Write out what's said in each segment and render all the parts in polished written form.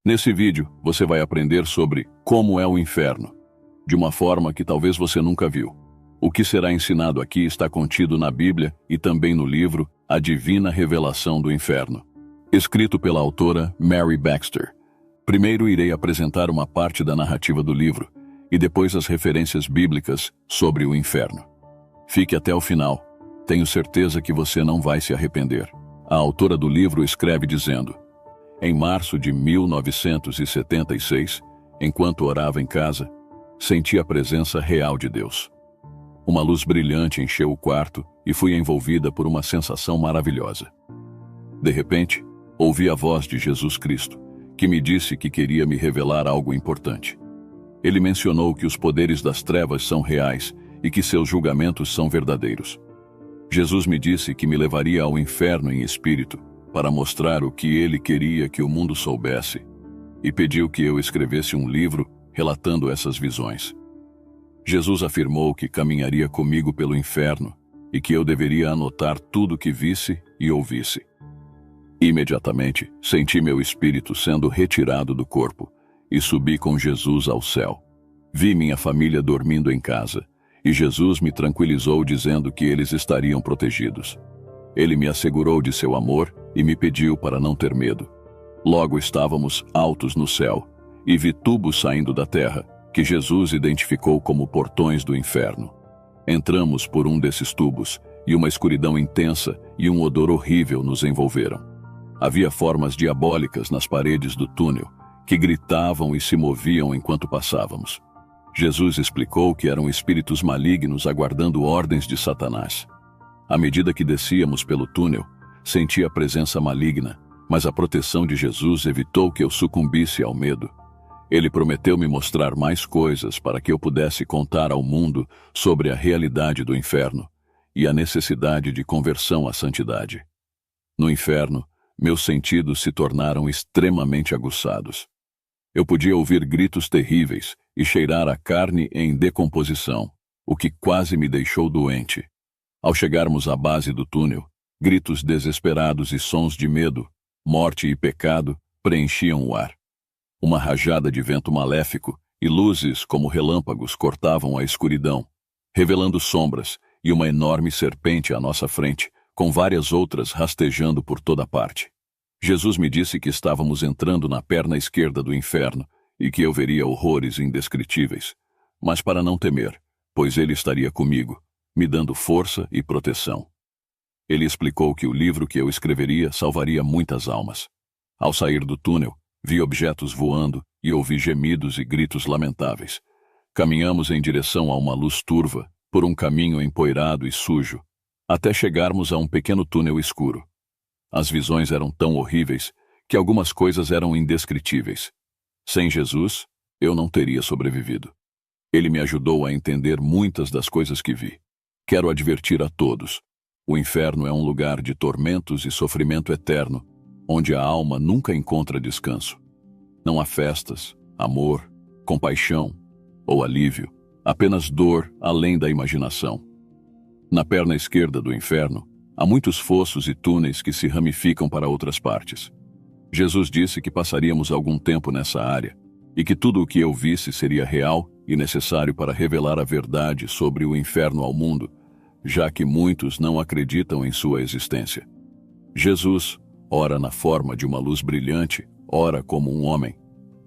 Nesse vídeo, você vai aprender sobre como é o inferno, de uma forma que talvez você nunca viu. O que será ensinado aqui está contido na Bíblia e também no livro A Divina Revelação do Inferno, escrito pela autora Mary Baxter. Primeiro irei apresentar uma parte da narrativa do livro e depois as referências bíblicas sobre o inferno. Fique até o final. Tenho certeza que você não vai se arrepender. A autora do livro escreve dizendo: em março de 1976, enquanto orava em casa, senti a presença real de Deus. Uma luz brilhante encheu o quarto e fui envolvida por uma sensação maravilhosa. De repente, ouvi a voz de Jesus Cristo, que me disse que queria me revelar algo importante. Ele mencionou que os poderes das trevas são reais e que seus julgamentos são verdadeiros. Jesus me disse que me levaria ao inferno em espírito para mostrar o que ele queria que o mundo soubesse, e pediu que eu escrevesse um livro relatando essas visões. Jesus afirmou que caminharia comigo pelo inferno e que eu deveria anotar tudo que visse e ouvisse. Imediatamente, senti meu espírito sendo retirado do corpo e subi com Jesus ao céu. Vi minha família dormindo em casa e Jesus me tranquilizou dizendo que eles estariam protegidos. Ele me assegurou de seu amor e me pediu para não ter medo. Logo estávamos altos no céu e vi tubos saindo da terra, que Jesus identificou como portões do inferno. Entramos por um desses tubos e uma escuridão intensa e um odor horrível nos envolveram. Havia formas diabólicas nas paredes do túnel, que gritavam e se moviam enquanto passávamos. Jesus explicou que eram espíritos malignos aguardando ordens de Satanás. À medida que descíamos pelo túnel, senti a presença maligna, mas a proteção de Jesus evitou que eu sucumbisse ao medo. Ele prometeu me mostrar mais coisas para que eu pudesse contar ao mundo sobre a realidade do inferno e a necessidade de conversão à santidade. No inferno, meus sentidos se tornaram extremamente aguçados. Eu podia ouvir gritos terríveis e cheirar a carne em decomposição, o que quase me deixou doente. Ao chegarmos à base do túnel, gritos desesperados e sons de medo, morte e pecado preenchiam o ar. Uma rajada de vento maléfico e luzes como relâmpagos cortavam a escuridão, revelando sombras e uma enorme serpente à nossa frente, com várias outras rastejando por toda parte. Jesus me disse que estávamos entrando na perna esquerda do inferno e que eu veria horrores indescritíveis, mas para não temer, pois ele estaria comigo, me dando força e proteção. Ele explicou que o livro que eu escreveria salvaria muitas almas. Ao sair do túnel, vi objetos voando e ouvi gemidos e gritos lamentáveis. Caminhamos em direção a uma luz turva, por um caminho empoeirado e sujo, até chegarmos a um pequeno túnel escuro. As visões eram tão horríveis que algumas coisas eram indescritíveis. Sem Jesus, eu não teria sobrevivido. Ele me ajudou a entender muitas das coisas que vi. Quero advertir a todos: o inferno é um lugar de tormentos e sofrimento eterno, onde a alma nunca encontra descanso. Não há festas, amor, compaixão ou alívio, apenas dor além da imaginação. Na perna esquerda do inferno, há muitos fossos e túneis que se ramificam para outras partes. Jesus disse que passaríamos algum tempo nessa área e que tudo o que eu visse seria real e necessário para revelar a verdade sobre o inferno ao mundo, já que muitos não acreditam em sua existência. Jesus, ora na forma de uma luz brilhante, ora como um homem,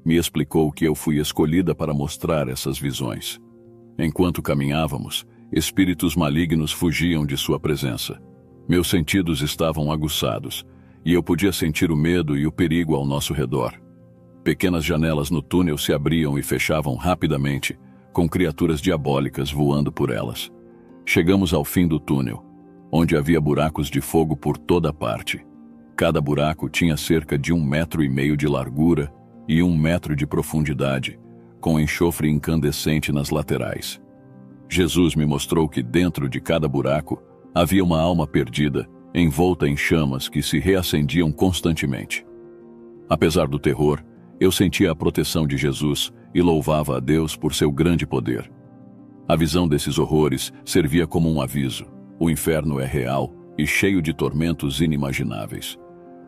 me explicou que eu fui escolhida para mostrar essas visões. Enquanto caminhávamos, espíritos malignos fugiam de sua presença. Meus sentidos estavam aguçados, e eu podia sentir o medo e o perigo ao nosso redor. Pequenas janelas no túnel se abriam e fechavam rapidamente, com criaturas diabólicas voando por elas. Chegamos ao fim do túnel, onde havia buracos de fogo por toda parte. Cada buraco tinha cerca de 1,5 metros de largura e 1 metro de profundidade, com enxofre incandescente nas laterais. Jesus me mostrou que dentro de cada buraco havia uma alma perdida, envolta em chamas que se reacendiam constantemente. Apesar do terror, eu sentia a proteção de Jesus e louvava a Deus por seu grande poder. A visão desses horrores servia como um aviso: o inferno é real e cheio de tormentos inimagináveis.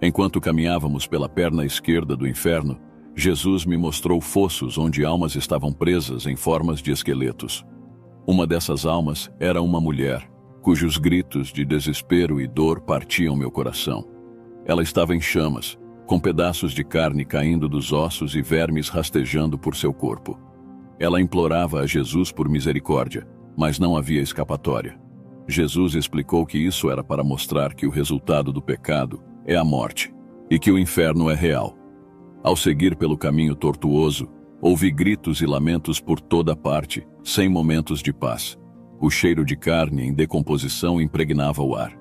Enquanto caminhávamos pela perna esquerda do inferno, Jesus me mostrou fossos onde almas estavam presas em formas de esqueletos. Uma dessas almas era uma mulher, cujos gritos de desespero e dor partiam meu coração. Ela estava em chamas, com pedaços de carne caindo dos ossos e vermes rastejando por seu corpo. Ela implorava a Jesus por misericórdia, mas não havia escapatória. Jesus explicou que isso era para mostrar que o resultado do pecado é a morte, e que o inferno é real. Ao seguir pelo caminho tortuoso, ouvi gritos e lamentos por toda parte, sem momentos de paz. O cheiro de carne em decomposição impregnava o ar.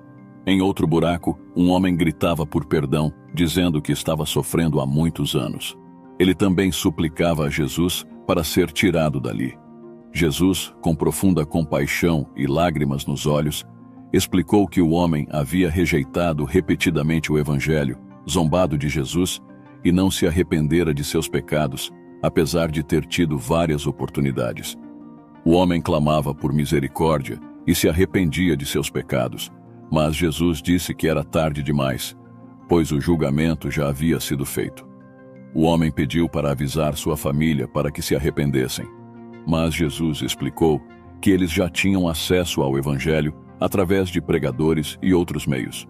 Em outro buraco, um homem gritava por perdão, dizendo que estava sofrendo há muitos anos. Ele também suplicava a Jesus para ser tirado dali. Jesus, com profunda compaixão e lágrimas nos olhos, explicou que o homem havia rejeitado repetidamente o Evangelho, zombado de Jesus, e não se arrependera de seus pecados, apesar de ter tido várias oportunidades. O homem clamava por misericórdia e se arrependia de seus pecados, mas Jesus disse que era tarde demais, pois o julgamento já havia sido feito. O homem pediu para avisar sua família para que se arrependessem, mas Jesus explicou que eles já tinham acesso ao Evangelho através de pregadores e outros meios.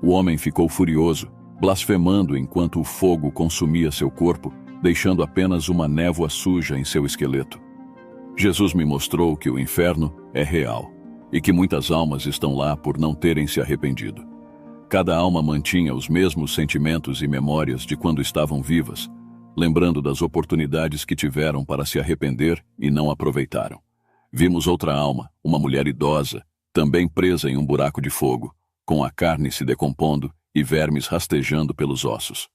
O homem ficou furioso, blasfemando enquanto o fogo consumia seu corpo, deixando apenas uma névoa suja em seu esqueleto. Jesus me mostrou que o inferno é real e que muitas almas estão lá por não terem se arrependido. Cada alma mantinha os mesmos sentimentos e memórias de quando estavam vivas, lembrando das oportunidades que tiveram para se arrepender e não aproveitaram. Vimos outra alma, uma mulher idosa, também presa em um buraco de fogo, com a carne se decompondo e vermes rastejando pelos ossos.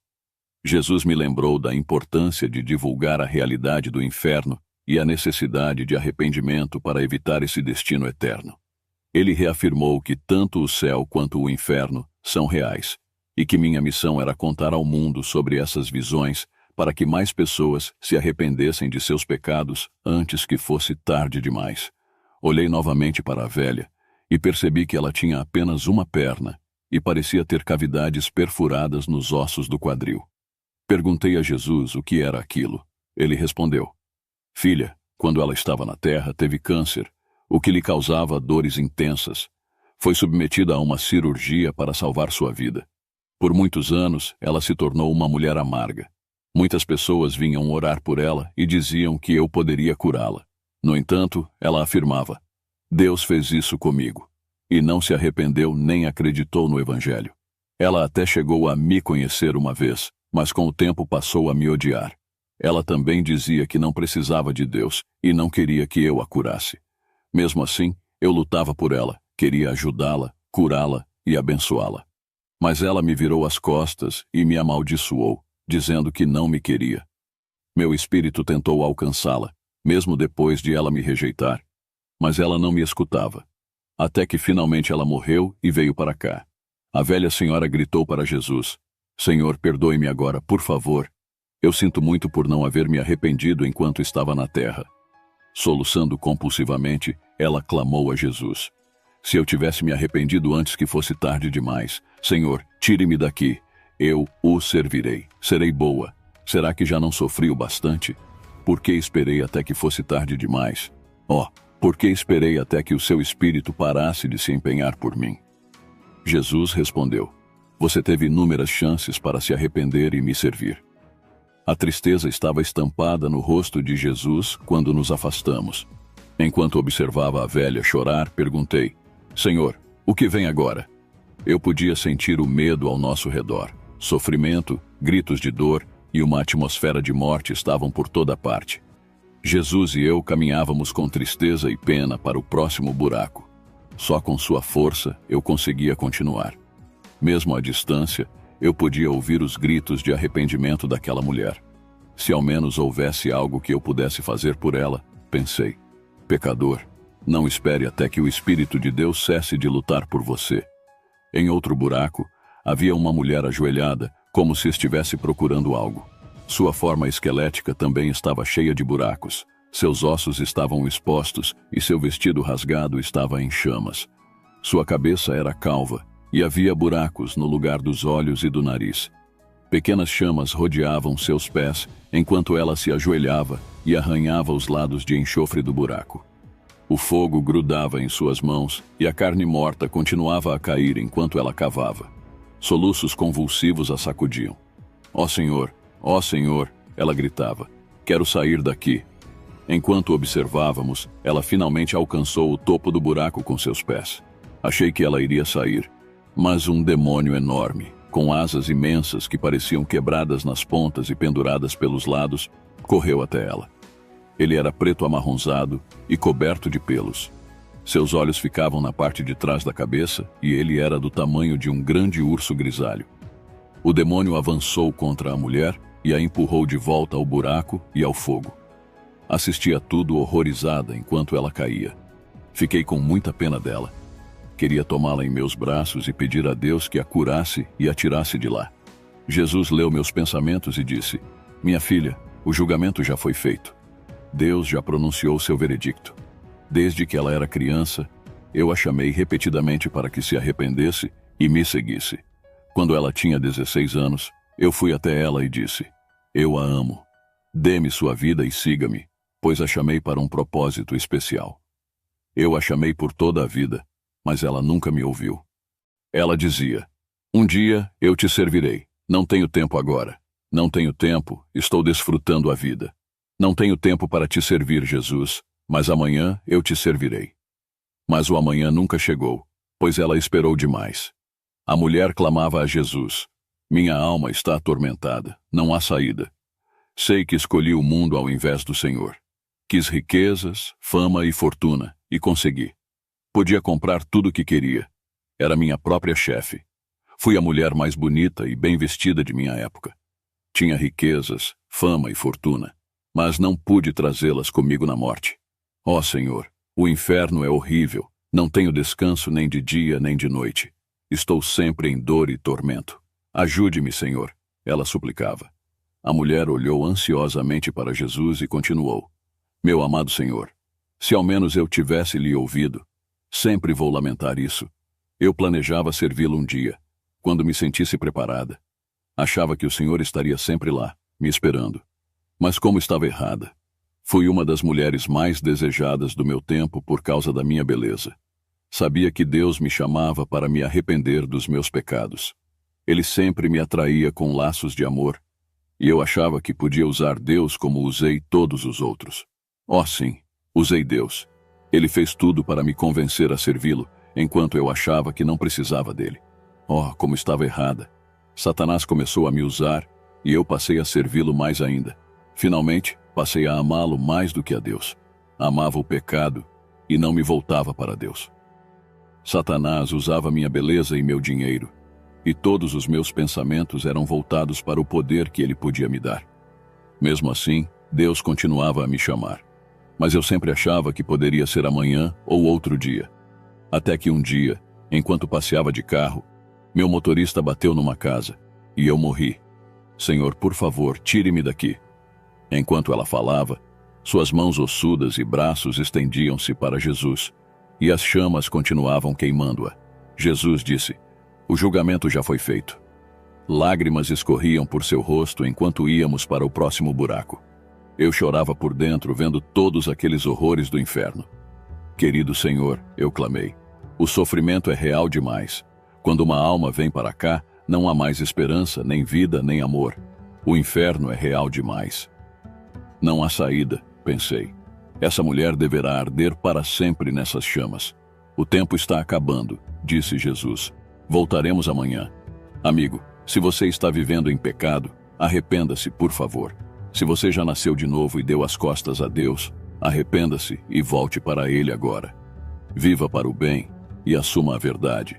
Jesus me lembrou da importância de divulgar a realidade do inferno e a necessidade de arrependimento para evitar esse destino eterno. Ele reafirmou que tanto o céu quanto o inferno são reais, e que minha missão era contar ao mundo sobre essas visões para que mais pessoas se arrependessem de seus pecados antes que fosse tarde demais. Olhei novamente para a velha e percebi que ela tinha apenas uma perna e parecia ter cavidades perfuradas nos ossos do quadril. Perguntei a Jesus o que era aquilo. Ele respondeu: "Filha, quando ela estava na terra, teve câncer, o que lhe causava dores intensas. Foi submetida a uma cirurgia para salvar sua vida. Por muitos anos, ela se tornou uma mulher amarga. Muitas pessoas vinham orar por ela e diziam que eu poderia curá-la. No entanto, ela afirmava: Deus fez isso comigo. E não se arrependeu nem acreditou no Evangelho. Ela até chegou a me conhecer uma vez, mas com o tempo passou a me odiar. Ela também dizia que não precisava de Deus e não queria que eu a curasse. Mesmo assim, eu lutava por ela, queria ajudá-la, curá-la e abençoá-la. Mas ela me virou as costas e me amaldiçoou, dizendo que não me queria. Meu espírito tentou alcançá-la, mesmo depois de ela me rejeitar, mas ela não me escutava. Até que finalmente ela morreu e veio para cá. A velha senhora gritou para Jesus: Senhor, perdoe-me agora, por favor. Eu sinto muito por não haver me arrependido enquanto estava na terra. Soluçando compulsivamente, ela clamou a Jesus: Se eu tivesse me arrependido antes que fosse tarde demais, Senhor, tire-me daqui. Eu o servirei. Serei boa. Será que já não sofri o bastante? Por que esperei até que fosse tarde demais? Por que esperei até que o seu espírito parasse de se empenhar por mim? Jesus respondeu: Você teve inúmeras chances para se arrepender e me servir. A tristeza estava estampada no rosto de Jesus quando nos afastamos. Enquanto observava a velha chorar, perguntei: Senhor, o que vem agora? Eu podia sentir o medo ao nosso redor. Sofrimento, gritos de dor e uma atmosfera de morte estavam por toda parte. Jesus e eu caminhávamos com tristeza e pena para o próximo buraco. Só com sua força eu conseguia continuar. Mesmo à distância, eu podia ouvir os gritos de arrependimento daquela mulher. Se ao menos houvesse algo que eu pudesse fazer por ela, pensei: Pecador, não espere até que o Espírito de Deus cesse de lutar por você. Em outro buraco, havia uma mulher ajoelhada, como se estivesse procurando algo. Sua forma esquelética também estava cheia de buracos. Seus ossos estavam expostos e seu vestido rasgado estava em chamas. Sua cabeça era calva e havia buracos no lugar dos olhos e do nariz. Pequenas chamas rodeavam seus pés enquanto ela se ajoelhava e arranhava os lados de enxofre do buraco. O fogo grudava em suas mãos e a carne morta continuava a cair enquanto ela cavava. Soluços convulsivos a sacudiam. Ó Senhor, ela gritava, quero sair daqui. Enquanto observávamos, ela finalmente alcançou o topo do buraco com seus pés. Achei que ela iria sair, mas um demônio enorme, com asas imensas que pareciam quebradas nas pontas e penduradas pelos lados, correu até ela. Ele era preto amarronzado e coberto de pelos. Seus olhos ficavam na parte de trás da cabeça e ele era do tamanho de um grande urso grisalho. O demônio avançou contra a mulher e a empurrou de volta ao buraco e ao fogo. Assisti a tudo horrorizada enquanto ela caía. Fiquei com muita pena dela. Queria tomá-la em meus braços e pedir a Deus que a curasse e a tirasse de lá. Jesus leu meus pensamentos e disse, minha filha, o julgamento já foi feito. Deus já pronunciou seu veredicto. Desde que ela era criança, eu a chamei repetidamente para que se arrependesse e me seguisse. Quando ela tinha 16 anos, eu fui até ela e disse, eu a amo. Dê-me sua vida e siga-me, pois a chamei para um propósito especial. Eu a chamei por toda a vida, mas ela nunca me ouviu. Ela dizia, um dia eu te servirei. Não tenho tempo agora. Não tenho tempo, estou desfrutando a vida. Não tenho tempo para te servir, Jesus, mas amanhã eu te servirei. Mas o amanhã nunca chegou, pois ela esperou demais. A mulher clamava a Jesus, minha alma está atormentada, não há saída. Sei que escolhi o mundo ao invés do Senhor. Quis riquezas, fama e fortuna, e consegui. Podia comprar tudo o que queria. Era minha própria chefe. Fui a mulher mais bonita e bem vestida de minha época. Tinha riquezas, fama e fortuna, mas não pude trazê-las comigo na morte. Ó Senhor, o inferno é horrível, não tenho descanso nem de dia nem de noite. Estou sempre em dor e tormento. Ajude-me, Senhor, ela suplicava. A mulher olhou ansiosamente para Jesus e continuou. Meu amado Senhor, se ao menos eu tivesse lhe ouvido, sempre vou lamentar isso. Eu planejava servi-lo um dia, quando me sentisse preparada. Achava que o Senhor estaria sempre lá, me esperando. Mas como estava errada. Fui uma das mulheres mais desejadas do meu tempo por causa da minha beleza. Sabia que Deus me chamava para me arrepender dos meus pecados. Ele sempre me atraía com laços de amor, e eu achava que podia usar Deus como usei todos os outros. Oh sim, usei Deus. Ele fez tudo para me convencer a servi-lo, enquanto eu achava que não precisava dele. Oh, como estava errada. Satanás começou a me usar, e eu passei a servi-lo mais ainda. Finalmente, passei a amá-lo mais do que a Deus. Amava o pecado e não me voltava para Deus. Satanás usava minha beleza e meu dinheiro, e todos os meus pensamentos eram voltados para o poder que ele podia me dar. Mesmo assim, Deus continuava a me chamar, mas eu sempre achava que poderia ser amanhã ou outro dia. Até que um dia, enquanto passeava de carro, meu motorista bateu numa casa, e eu morri. Senhor, por favor, tire-me daqui. Enquanto ela falava, suas mãos ossudas e braços estendiam-se para Jesus, e as chamas continuavam queimando-a. Jesus disse, o julgamento já foi feito. Lágrimas escorriam por seu rosto enquanto íamos para o próximo buraco. Eu chorava por dentro vendo todos aqueles horrores do inferno. Querido Senhor, eu clamei, o sofrimento é real demais. Quando uma alma vem para cá, não há mais esperança, nem vida, nem amor. O inferno é real demais. Não há saída, pensei. Essa mulher deverá arder para sempre nessas chamas. O tempo está acabando, disse Jesus. Voltaremos amanhã. Amigo, se você está vivendo em pecado, arrependa-se, por favor. Se você já nasceu de novo e deu as costas a Deus, arrependa-se e volte para Ele agora. Viva para o bem e assuma a verdade.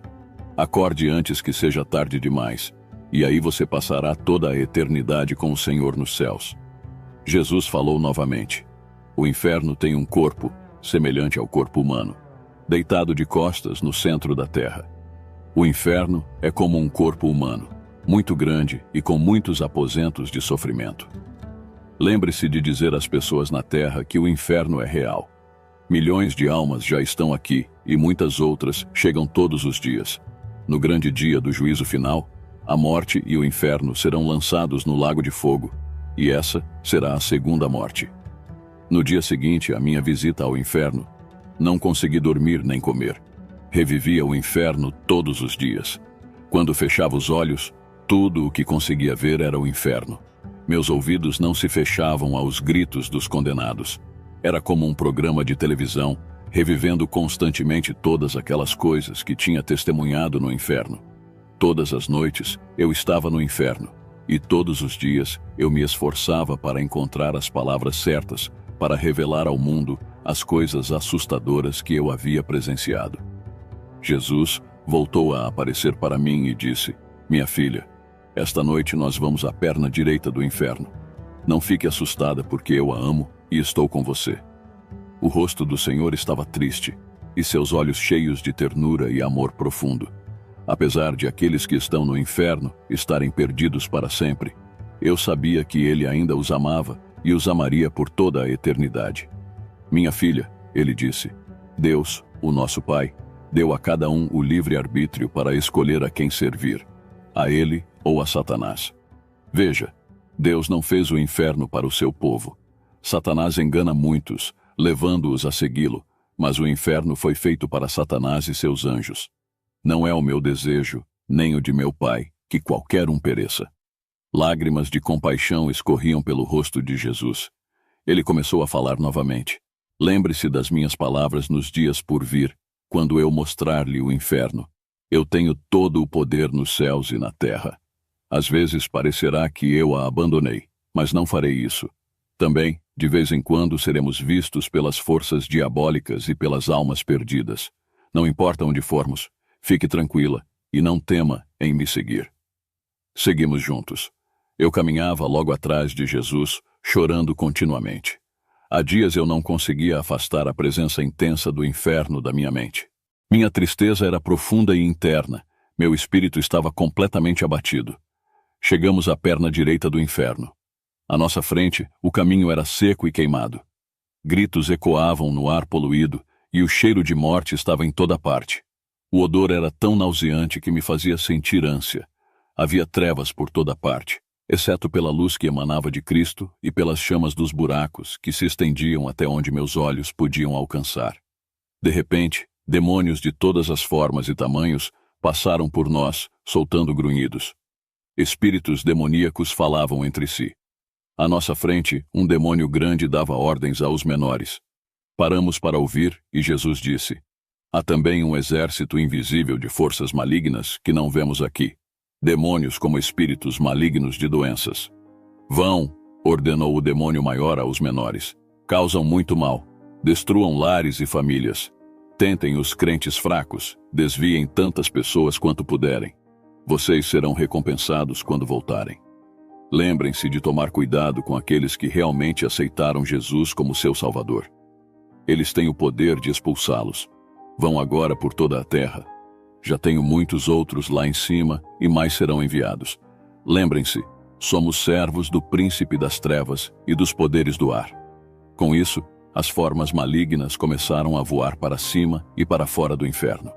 Acorde antes que seja tarde demais, e aí você passará toda a eternidade com o Senhor nos céus. Jesus falou novamente. O inferno tem um corpo, semelhante ao corpo humano, deitado de costas no centro da terra. O inferno é como um corpo humano, muito grande e com muitos aposentos de sofrimento. Lembre-se de dizer às pessoas na terra que o inferno é real. Milhões de almas já estão aqui e muitas outras chegam todos os dias. No grande dia do juízo final, A morte e o inferno serão lançados no lago de fogo, e essa será a segunda morte. No dia seguinte à minha visita ao inferno, não consegui dormir nem comer. Revivia o inferno todos os dias. Quando fechava os olhos, tudo o que conseguia ver era o inferno. Meus ouvidos não se fechavam aos gritos dos condenados. Era como um programa de televisão, revivendo constantemente todas aquelas coisas que tinha testemunhado no inferno. Todas as noites eu estava no inferno, e todos os dias eu me esforçava para encontrar as palavras certas para revelar ao mundo as coisas assustadoras que eu havia presenciado. Jesus voltou a aparecer para mim e disse: "Minha filha, esta noite nós vamos à perna direita do inferno. Não fique assustada porque eu a amo e estou com você." O rosto do Senhor estava triste, e seus olhos cheios de ternura e amor profundo. Apesar de aqueles que estão no inferno estarem perdidos para sempre, eu sabia que Ele ainda os amava e os amaria por toda a eternidade. "Minha filha", Ele disse, "Deus, o nosso Pai, deu a cada um o livre-arbítrio para escolher a quem servir, a Ele ou a Satanás. Veja, Deus não fez o inferno para o seu povo. Satanás engana muitos, levando-os a segui-lo, mas o inferno foi feito para Satanás e seus anjos. Não é o meu desejo, nem o de meu Pai, que qualquer um pereça." Lágrimas de compaixão escorriam pelo rosto de Jesus. Ele começou a falar novamente. "Lembre-se das minhas palavras nos dias por vir, quando eu mostrar-lhe o inferno. Eu tenho todo o poder nos céus e na terra. Às vezes parecerá que eu a abandonei, mas não farei isso. Também, de vez em quando, seremos vistos pelas forças diabólicas e pelas almas perdidas. Não importa onde formos, fique tranquila e não tema em me seguir." Seguimos juntos. Eu caminhava logo atrás de Jesus, chorando continuamente. Há dias eu não conseguia afastar a presença intensa do inferno da minha mente. Minha tristeza era profunda e interna. Meu espírito estava completamente abatido. Chegamos à perna direita do inferno. À nossa frente, o caminho era seco e queimado. Gritos ecoavam no ar poluído e o cheiro de morte estava em toda parte. O odor era tão nauseante que me fazia sentir ânsia. Havia trevas por toda parte, exceto pela luz que emanava de Cristo e pelas chamas dos buracos que se estendiam até onde meus olhos podiam alcançar. De repente, demônios de todas as formas e tamanhos passaram por nós, soltando grunhidos. Espíritos demoníacos falavam entre si. À nossa frente, um demônio grande dava ordens aos menores. Paramos para ouvir e Jesus disse: "Há também um exército invisível de forças malignas que não vemos aqui. Demônios como espíritos malignos de doenças. Vão", ordenou o demônio maior aos menores. "Causam muito mal. Destruam lares e famílias. Tentem os crentes fracos. Desviem tantas pessoas quanto puderem. Vocês serão recompensados quando voltarem. Lembrem-se de tomar cuidado com aqueles que realmente aceitaram Jesus como seu Salvador. Eles têm o poder de expulsá-los. Vão agora por toda a terra. Já tenho muitos outros lá em cima e mais serão enviados. Lembrem-se, somos servos do príncipe das trevas e dos poderes do ar." Com isso, as formas malignas começaram a voar para cima e para fora do inferno.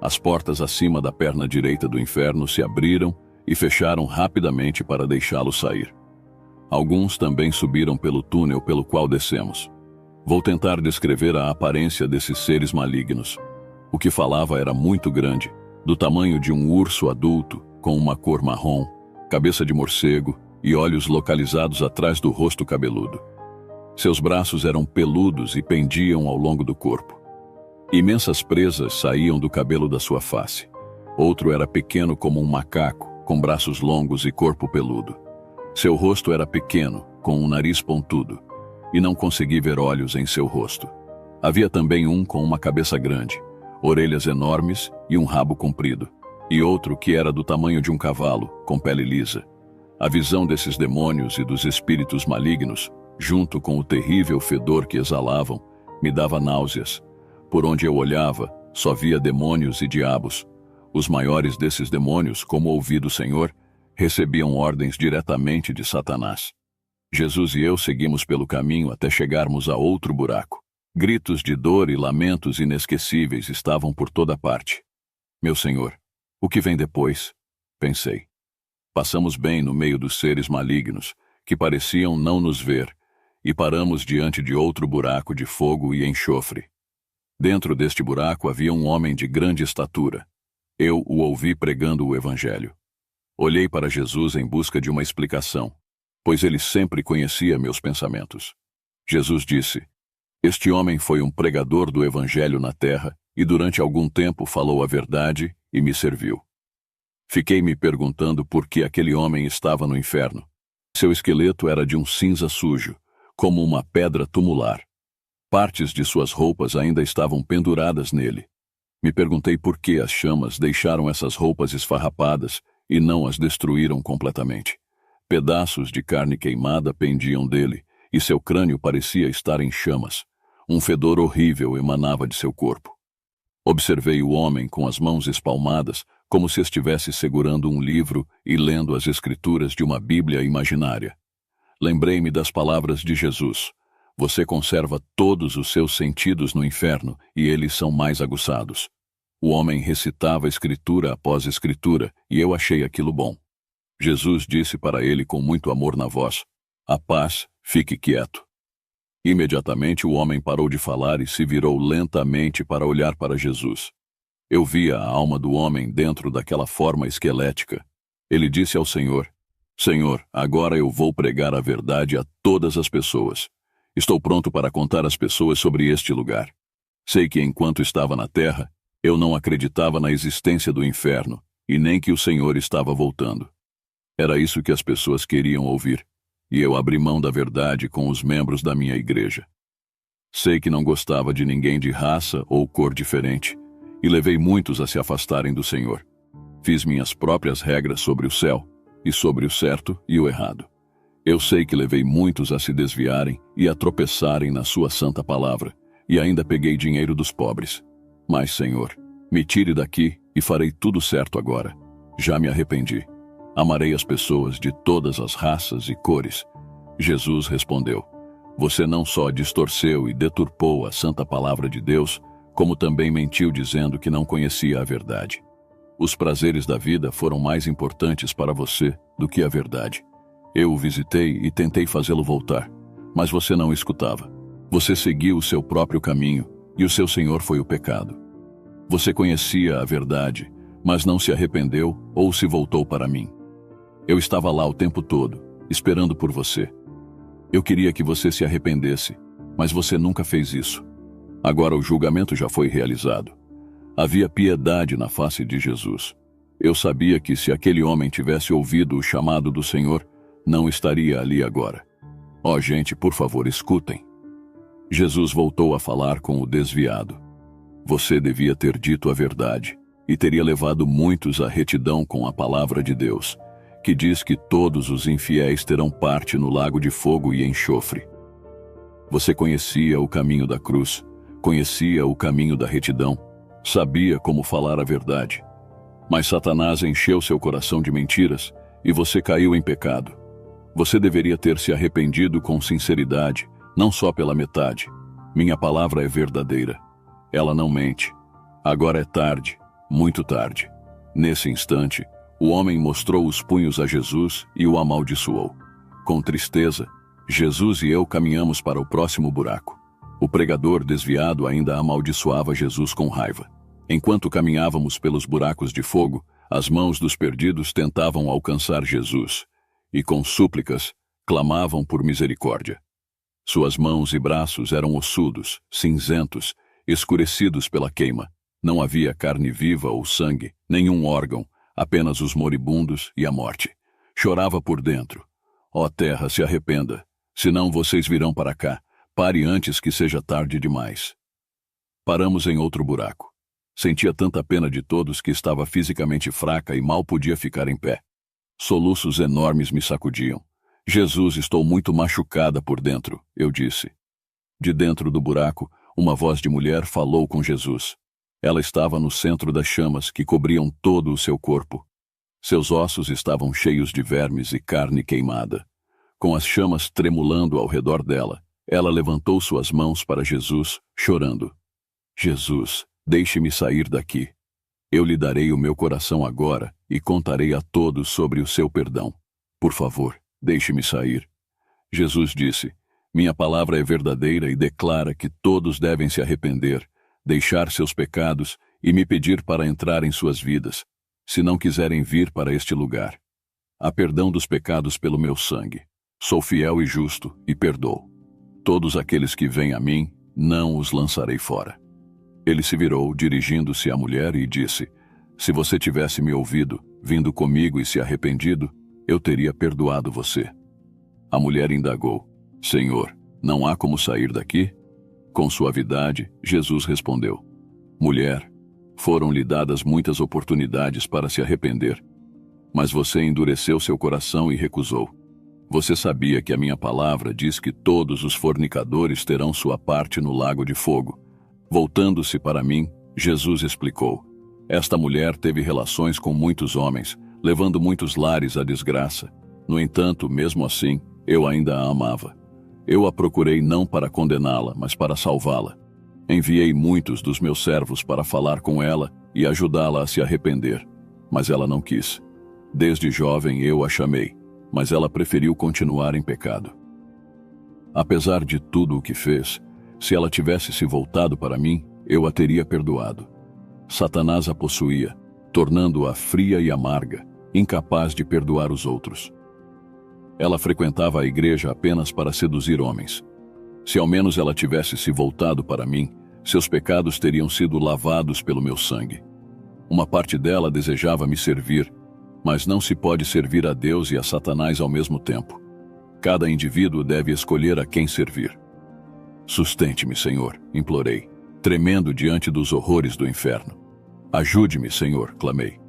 As portas acima da perna direita do inferno se abriram e fecharam rapidamente para deixá-lo sair. Alguns também subiram pelo túnel pelo qual descemos. Vou tentar descrever a aparência desses seres malignos. O que falava era muito grande, do tamanho de um urso adulto, com uma cor marrom, cabeça de morcego e olhos localizados atrás do rosto cabeludo. Seus braços eram peludos e pendiam ao longo do corpo. Imensas presas saíam do cabelo da sua face. Outro era pequeno como um macaco, com braços longos e corpo peludo. Seu rosto era pequeno, com um nariz pontudo, e não consegui ver olhos em seu rosto. Havia também um com uma cabeça grande, orelhas enormes e um rabo comprido, e outro que era do tamanho de um cavalo, com pele lisa. A visão desses demônios e dos espíritos malignos, junto com o terrível fedor que exalavam, me dava náuseas. Por onde eu olhava, só via demônios e diabos. Os maiores desses demônios, como ouvi do Senhor, recebiam ordens diretamente de Satanás. Jesus e eu seguimos pelo caminho até chegarmos a outro buraco. Gritos de dor e lamentos inesquecíveis estavam por toda parte. Meu Senhor, o que vem depois? Pensei. Passamos bem no meio dos seres malignos, que pareciam não nos ver, e paramos diante de outro buraco de fogo e enxofre. Dentro deste buraco havia um homem de grande estatura. Eu o ouvi pregando o Evangelho. Olhei para Jesus em busca de uma explicação, pois ele sempre conhecia meus pensamentos. Jesus disse: Este homem foi um pregador do Evangelho na terra e durante algum tempo falou a verdade e me serviu. Fiquei me perguntando por que aquele homem estava no inferno. Seu esqueleto era de um cinza sujo, como uma pedra tumular. Partes de suas roupas ainda estavam penduradas nele. Me perguntei por que as chamas deixaram essas roupas esfarrapadas e não as destruíram completamente. Pedaços de carne queimada pendiam dele, e seu crânio parecia estar em chamas. Um fedor horrível emanava de seu corpo. Observei o homem com as mãos espalmadas, como se estivesse segurando um livro e lendo as escrituras de uma Bíblia imaginária. Lembrei-me das palavras de Jesus: Você conserva todos os seus sentidos no inferno, e eles são mais aguçados. O homem recitava escritura após escritura, e eu achei aquilo bom. Jesus disse para ele com muito amor na voz: A paz, fique quieto. Imediatamente o homem parou de falar e se virou lentamente para olhar para Jesus. Eu via a alma do homem dentro daquela forma esquelética. Ele disse ao Senhor: Senhor, agora eu vou pregar a verdade a todas as pessoas. Estou pronto para contar às pessoas sobre este lugar. Sei que enquanto estava na terra, eu não acreditava na existência do inferno e nem que o Senhor estava voltando. Era isso que as pessoas queriam ouvir, e eu abri mão da verdade com os membros da minha igreja. Sei que não gostava de ninguém de raça ou cor diferente, e levei muitos a se afastarem do Senhor. Fiz minhas próprias regras sobre o céu, e sobre o certo e o errado. Eu sei que levei muitos a se desviarem e a tropeçarem na sua santa palavra, e ainda peguei dinheiro dos pobres. Mas, Senhor, me tire daqui e farei tudo certo agora. Já me arrependi. Amarei as pessoas de todas as raças e cores. Jesus respondeu: Você não só distorceu e deturpou a santa palavra de Deus, como também mentiu dizendo que não conhecia a verdade. Os prazeres da vida foram mais importantes para você do que a verdade. Eu o visitei e tentei fazê-lo voltar, mas você não escutava. Você seguiu o seu próprio caminho, e o seu senhor foi o pecado. Você conhecia a verdade, mas não se arrependeu ou se voltou para mim. Eu estava lá o tempo todo, esperando por você. Eu queria que você se arrependesse, mas você nunca fez isso. Agora o julgamento já foi realizado. Havia piedade na face de Jesus. Eu sabia que se aquele homem tivesse ouvido o chamado do Senhor, não estaria ali agora. Ó, gente, por favor, escutem. Jesus voltou a falar com o desviado. Você devia ter dito a verdade, e teria levado muitos à retidão com a palavra de Deus, que diz que todos os infiéis terão parte no lago de fogo e enxofre. Você conhecia o caminho da cruz, conhecia o caminho da retidão, sabia como falar a verdade. Mas Satanás encheu seu coração de mentiras, e você caiu em pecado. Você deveria ter se arrependido com sinceridade, não só pela metade. Minha palavra é verdadeira. Ela não mente. Agora é tarde, muito tarde. Nesse instante, o homem mostrou os punhos a Jesus e o amaldiçoou. Com tristeza, Jesus e eu caminhamos para o próximo buraco. O pregador desviado ainda amaldiçoava Jesus com raiva. Enquanto caminhávamos pelos buracos de fogo, as mãos dos perdidos tentavam alcançar Jesus, e com súplicas, clamavam por misericórdia. Suas mãos e braços eram ossudos, cinzentos, escurecidos pela queima. Não havia carne viva ou sangue, nenhum órgão, apenas os moribundos e a morte. Chorava por dentro. Ó terra, se arrependa, senão vocês virão para cá. Pare antes que seja tarde demais. Paramos em outro buraco. Sentia tanta pena de todos que estava fisicamente fraca e mal podia ficar em pé. Soluços enormes me sacudiam. Jesus, estou muito machucada por dentro, eu disse. De dentro do buraco, uma voz de mulher falou com Jesus. Ela estava no centro das chamas que cobriam todo o seu corpo. Seus ossos estavam cheios de vermes e carne queimada. Com as chamas tremulando ao redor dela, ela levantou suas mãos para Jesus, chorando. Jesus, deixe-me sair daqui. Eu lhe darei o meu coração agora e contarei a todos sobre o seu perdão. Por favor, deixe-me sair. Jesus disse: Minha palavra é verdadeira e declara que todos devem se arrepender, deixar seus pecados e me pedir para entrar em suas vidas, se não quiserem vir para este lugar. Há perdão dos pecados pelo meu sangue. Sou fiel e justo e perdoo. Todos aqueles que vêm a mim, não os lançarei fora. Ele se virou, dirigindo-se à mulher, e disse: Se você tivesse me ouvido, vindo comigo e se arrependido, eu teria perdoado você. A mulher indagou: Senhor, não há como sair daqui? Com suavidade, Jesus respondeu: Mulher, foram-lhe dadas muitas oportunidades para se arrepender, mas você endureceu seu coração e recusou. Você sabia que a minha palavra diz que todos os fornicadores terão sua parte no lago de fogo. Voltando-se para mim, Jesus explicou: Esta mulher teve relações com muitos homens, levando muitos lares à desgraça. No entanto, mesmo assim, eu ainda a amava. Eu a procurei não para condená-la, mas para salvá-la. Enviei muitos dos meus servos para falar com ela e ajudá-la a se arrepender, mas ela não quis. Desde jovem eu a chamei, mas ela preferiu continuar em pecado. Apesar de tudo o que fez, se ela tivesse se voltado para mim, eu a teria perdoado. Satanás a possuía, tornando-a fria e amarga, incapaz de perdoar os outros. Ela frequentava a igreja apenas para seduzir homens. Se ao menos ela tivesse se voltado para mim, seus pecados teriam sido lavados pelo meu sangue. Uma parte dela desejava me servir, mas não se pode servir a Deus e a Satanás ao mesmo tempo. Cada indivíduo deve escolher a quem servir. Sustente-me, Senhor, implorei, tremendo diante dos horrores do inferno. Ajude-me, Senhor, clamei.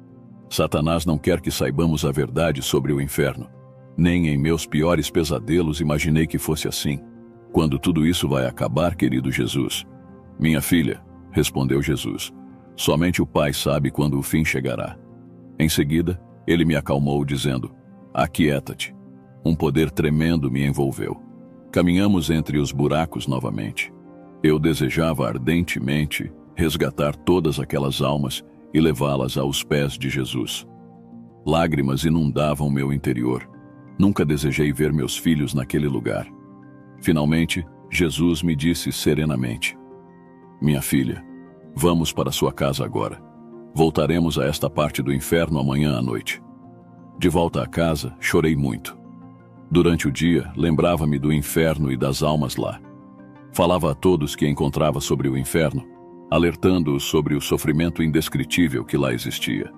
Satanás não quer que saibamos a verdade sobre o inferno. Nem em meus piores pesadelos imaginei que fosse assim. Quando tudo isso vai acabar, querido Jesus? Minha filha, respondeu Jesus, somente o Pai sabe quando o fim chegará. Em seguida, ele me acalmou, dizendo: Aquieta-te. Um poder tremendo me envolveu. Caminhamos entre os buracos novamente. Eu desejava ardentemente resgatar todas aquelas almas e levá-las aos pés de Jesus. Lágrimas inundavam meu interior. Nunca desejei ver meus filhos naquele lugar. Finalmente, Jesus me disse serenamente: Minha filha, vamos para sua casa agora. Voltaremos a esta parte do inferno amanhã à noite. De volta a casa, chorei muito. Durante o dia, lembrava-me do inferno e das almas lá. Falava a todos que encontrava sobre o inferno, alertando-os sobre o sofrimento indescritível que lá existia.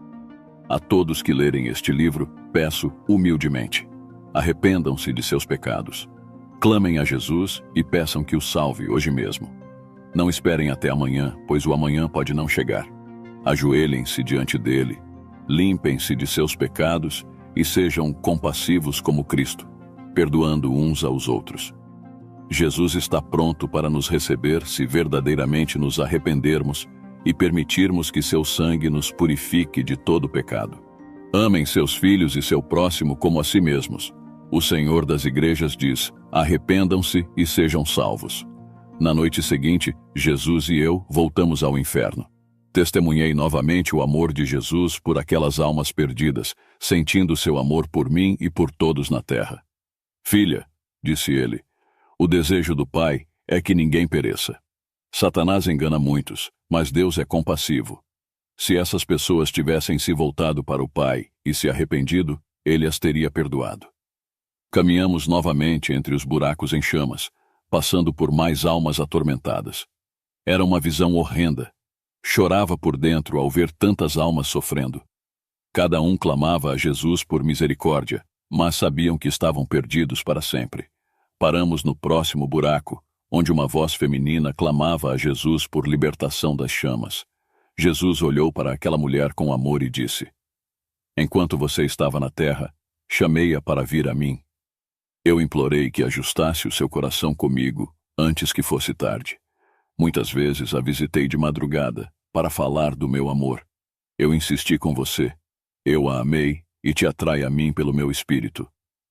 A todos que lerem este livro, peço humildemente: arrependam-se de seus pecados. Clamem a Jesus e peçam que o salve hoje mesmo. Não esperem até amanhã, pois o amanhã pode não chegar. Ajoelhem-se diante dele, limpem-se de seus pecados e sejam compassivos como Cristo, perdoando uns aos outros. Jesus está pronto para nos receber se verdadeiramente nos arrependermos e permitirmos que seu sangue nos purifique de todo pecado. Amem seus filhos e seu próximo como a si mesmos. O Senhor das igrejas diz: arrependam-se e sejam salvos. Na noite seguinte, Jesus e eu voltamos ao inferno. Testemunhei novamente o amor de Jesus por aquelas almas perdidas, sentindo seu amor por mim e por todos na terra. Filha, disse ele, o desejo do Pai é que ninguém pereça. Satanás engana muitos, mas Deus é compassivo. Se essas pessoas tivessem se voltado para o Pai e se arrependido, ele as teria perdoado. Caminhamos novamente entre os buracos em chamas, passando por mais almas atormentadas. Era uma visão horrenda. Chorava por dentro ao ver tantas almas sofrendo. Cada um clamava a Jesus por misericórdia, mas sabiam que estavam perdidos para sempre. Paramos no próximo buraco, onde uma voz feminina clamava a Jesus por libertação das chamas. Jesus olhou para aquela mulher com amor e disse: Enquanto você estava na terra, chamei-a para vir a mim. Eu implorei que ajustasse o seu coração comigo antes que fosse tarde. Muitas vezes a visitei de madrugada para falar do meu amor. Eu insisti com você. Eu a amei e te atrai a mim pelo meu espírito.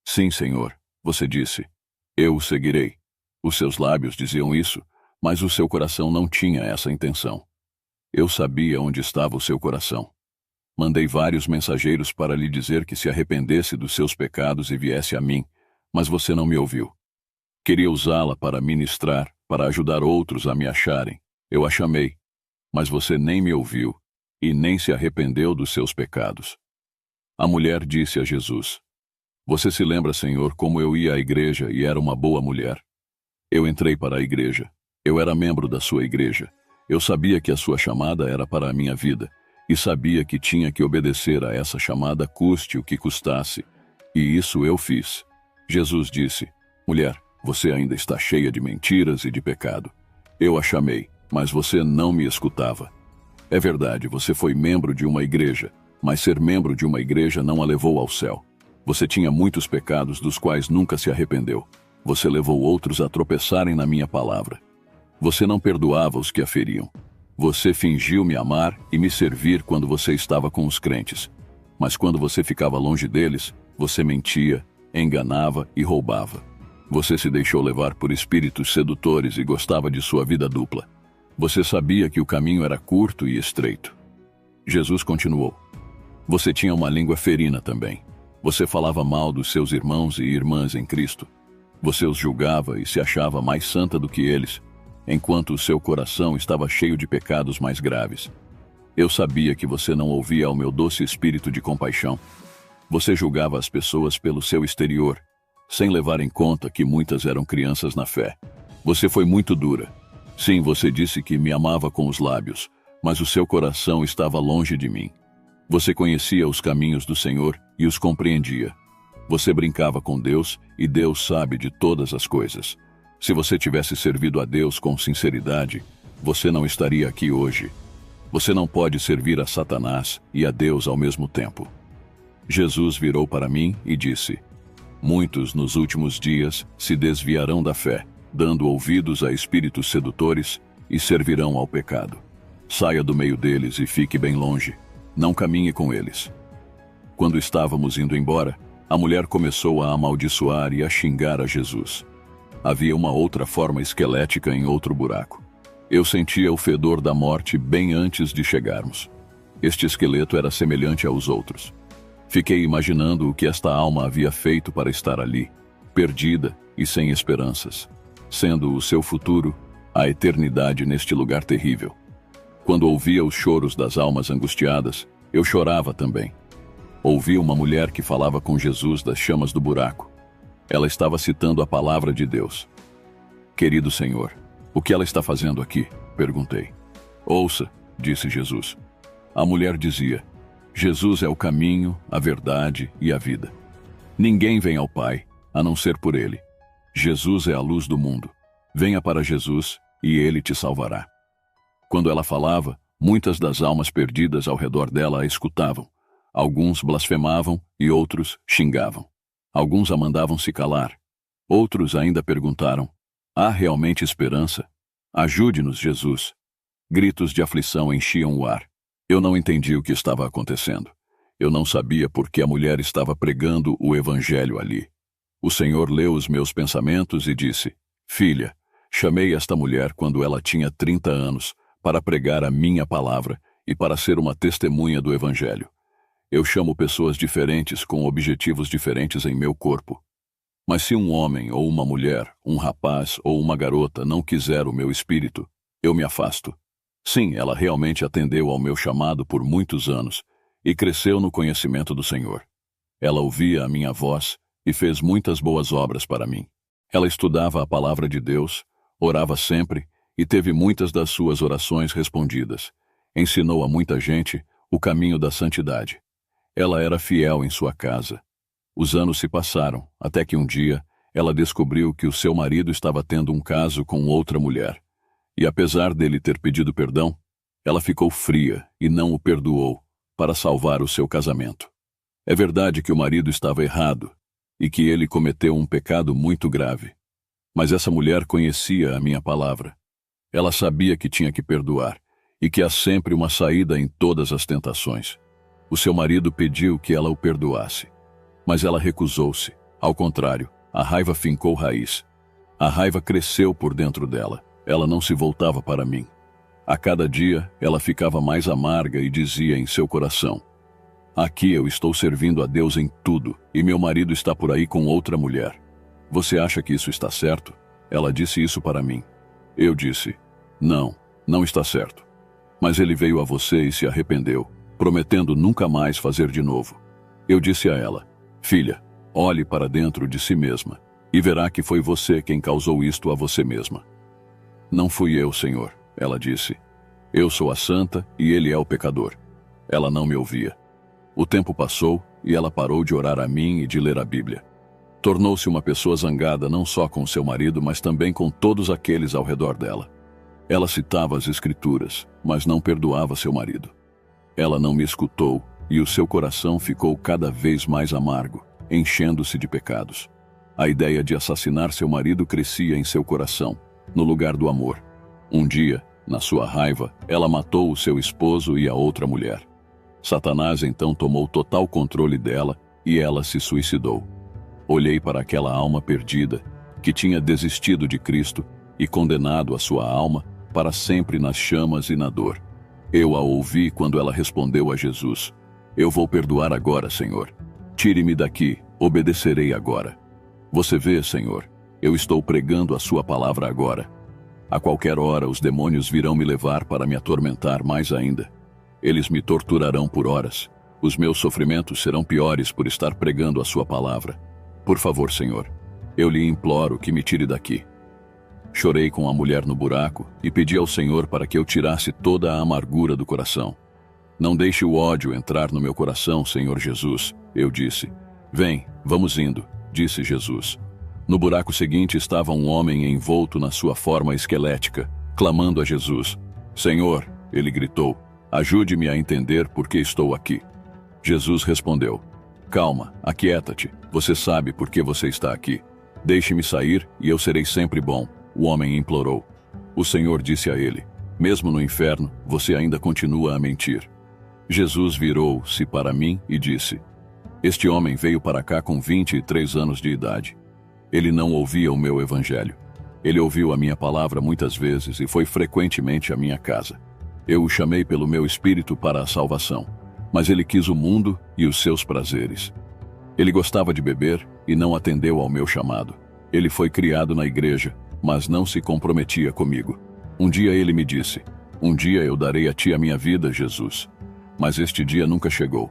Sim, Senhor, você disse. Eu o seguirei. Os seus lábios diziam isso, mas o seu coração não tinha essa intenção. Eu sabia onde estava o seu coração. Mandei vários mensageiros para lhe dizer que se arrependesse dos seus pecados e viesse a mim, mas você não me ouviu. Queria usá-la para ministrar, para ajudar outros a me acharem. Eu a chamei, mas você nem me ouviu e nem se arrependeu dos seus pecados. A mulher disse a Jesus: Você se lembra, Senhor, como eu ia à igreja e era uma boa mulher? Eu entrei para a igreja. Eu era membro da sua igreja. Eu sabia que a sua chamada era para a minha vida e sabia que tinha que obedecer a essa chamada custe o que custasse. E isso eu fiz. Jesus disse: Mulher, você ainda está cheia de mentiras e de pecado. Eu a chamei, mas você não me escutava. É verdade, você foi membro de uma igreja, mas ser membro de uma igreja não a levou ao céu. Você tinha muitos pecados dos quais nunca se arrependeu. Você levou outros a tropeçarem na minha palavra. Você não perdoava os que a feriam. Você fingiu me amar e me servir quando você estava com os crentes. Mas quando você ficava longe deles, você mentia, enganava e roubava. Você se deixou levar por espíritos sedutores e gostava de sua vida dupla. Você sabia que o caminho era curto e estreito. Jesus continuou: Você tinha uma língua ferina também. Você falava mal dos seus irmãos e irmãs em Cristo. Você os julgava e se achava mais santa do que eles, enquanto o seu coração estava cheio de pecados mais graves. Eu sabia que você não ouvia ao meu doce espírito de compaixão. Você julgava as pessoas pelo seu exterior, sem levar em conta que muitas eram crianças na fé. Você foi muito dura. Sim, você disse que me amava com os lábios, mas o seu coração estava longe de mim. Você conhecia os caminhos do Senhor e os compreendia. Você brincava com Deus e Deus sabe de todas as coisas. Se você tivesse servido a Deus com sinceridade, você não estaria aqui hoje. Você não pode servir a Satanás e a Deus ao mesmo tempo. Jesus virou para mim e disse: Muitos nos últimos dias se desviarão da fé, dando ouvidos a espíritos sedutores e servirão ao pecado. Saia do meio deles e fique bem longe. Não caminhe com eles. Quando estávamos indo embora, a mulher começou a amaldiçoar e a xingar a Jesus. Havia uma outra forma esquelética em outro buraco. Eu sentia o fedor da morte bem antes de chegarmos. Este esqueleto era semelhante aos outros. Fiquei imaginando o que esta alma havia feito para estar ali, perdida e sem esperanças, sendo o seu futuro a eternidade neste lugar terrível. Quando ouvia os choros das almas angustiadas, eu chorava também. Ouvi uma mulher que falava com Jesus das chamas do buraco. Ela estava citando a palavra de Deus. Querido Senhor, o que ela está fazendo aqui? Perguntei. Ouça, disse Jesus. A mulher dizia: Jesus é o caminho, a verdade e a vida. Ninguém vem ao Pai, a não ser por Ele. Jesus é a luz do mundo. Venha para Jesus e Ele te salvará. Quando ela falava, muitas das almas perdidas ao redor dela a escutavam. Alguns blasfemavam e outros xingavam. Alguns a mandavam se calar. Outros ainda perguntaram: há realmente esperança? Ajude-nos, Jesus. Gritos de aflição enchiam o ar. Eu não entendi o que estava acontecendo. Eu não sabia por que a mulher estava pregando o evangelho ali. O Senhor leu os meus pensamentos e disse: Filha, chamei esta mulher quando ela tinha 30 anos para pregar a minha palavra e para ser uma testemunha do evangelho. Eu chamo pessoas diferentes com objetivos diferentes em meu corpo. Mas se um homem ou uma mulher, um rapaz ou uma garota não quiser o meu espírito, eu me afasto. Sim, ela realmente atendeu ao meu chamado por muitos anos e cresceu no conhecimento do Senhor. Ela ouvia a minha voz e fez muitas boas obras para mim. Ela estudava a palavra de Deus, orava sempre e teve muitas das suas orações respondidas. Ensinou a muita gente o caminho da santidade. Ela era fiel em sua casa. Os anos se passaram, até que um dia ela descobriu que o seu marido estava tendo um caso com outra mulher. E apesar dele ter pedido perdão, ela ficou fria e não o perdoou para salvar o seu casamento. É verdade que o marido estava errado e que ele cometeu um pecado muito grave. Mas essa mulher conhecia a minha palavra. Ela sabia que tinha que perdoar e que há sempre uma saída em todas as tentações. O seu marido pediu que ela o perdoasse, mas ela recusou-se. Ao contrário, a raiva fincou raiz. A raiva cresceu por dentro dela. Ela não se voltava para mim. A cada dia, ela ficava mais amarga e dizia em seu coração: aqui eu estou servindo a Deus em tudo, e meu marido está por aí com outra mulher. Você acha que isso está certo? Ela disse isso para mim. Eu disse: não, não está certo. Mas ele veio a você e se arrependeu, prometendo nunca mais fazer de novo. Eu disse a ela: filha, olhe para dentro de si mesma, e verá que foi você quem causou isto a você mesma. Não fui eu, Senhor, ela disse. Eu sou a santa e ele é o pecador. Ela não me ouvia. O tempo passou e ela parou de orar a mim e de ler a Bíblia. Tornou-se uma pessoa zangada não só com seu marido, mas também com todos aqueles ao redor dela. Ela citava as Escrituras, mas não perdoava seu marido. Ela não me escutou e o seu coração ficou cada vez mais amargo, enchendo-se de pecados. A ideia de assassinar seu marido crescia em seu coração, no lugar do amor. Um dia, na sua raiva, ela matou o seu esposo e a outra mulher. Satanás então tomou total controle dela e ela se suicidou. Olhei para aquela alma perdida, que tinha desistido de Cristo e condenado a sua alma para sempre nas chamas e na dor. Eu a ouvi quando ela respondeu a Jesus: eu vou perdoar agora, Senhor. Tire-me daqui, obedecerei agora. Você vê, Senhor, eu estou pregando a sua palavra agora. A qualquer hora os demônios virão me levar para me atormentar mais ainda. Eles me torturarão por horas. Os meus sofrimentos serão piores por estar pregando a sua palavra. Por favor, Senhor, eu lhe imploro que me tire daqui. Chorei com a mulher no buraco e pedi ao Senhor para que eu tirasse toda a amargura do coração. Não deixe o ódio entrar no meu coração, Senhor Jesus, eu disse. Vem, vamos indo, disse Jesus. No buraco seguinte estava um homem envolto na sua forma esquelética, clamando a Jesus. Senhor, ele gritou, ajude-me a entender por que estou aqui. Jesus respondeu: calma, aquieta-te, você sabe por que você está aqui. Deixe-me sair e eu serei sempre bom, o homem implorou. O Senhor disse a ele: mesmo no inferno, você ainda continua a mentir. Jesus virou-se para mim e disse: este homem veio para cá com 23 anos de idade. Ele não ouvia o meu evangelho. Ele ouviu a minha palavra muitas vezes e foi frequentemente à minha casa. Eu o chamei pelo meu espírito para a salvação, mas ele quis o mundo e os seus prazeres. Ele gostava de beber e não atendeu ao meu chamado. Ele foi criado na igreja, mas não se comprometia comigo. Um dia ele me disse: um dia eu darei a ti a minha vida, Jesus. Mas este dia nunca chegou.